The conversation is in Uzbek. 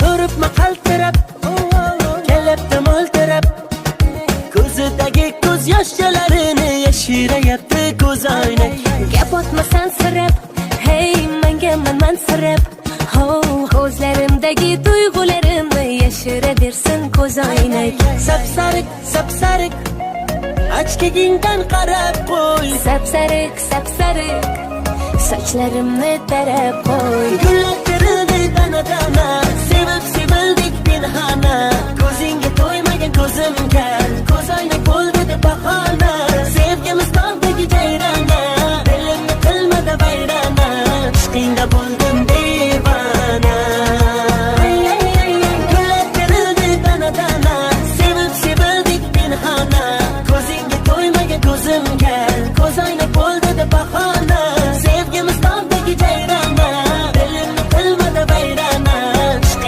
Ko'ribmi qaltirab, kelibdi mo'ltirab, ko'zidagi ko'z yoshlarini yashirayapti ko'zoynak. Gap otmasan sirab, hey menga mansirab, ko'zlarimdagi tuyg'ularimni yashiraversin ko'zoynak. Sapsariq, sapsariq, ochkigingdan qarab qo'y. Sapsariq, sapsariq, sochlarimni tarab qo'y. Gullar terildi dana-dana,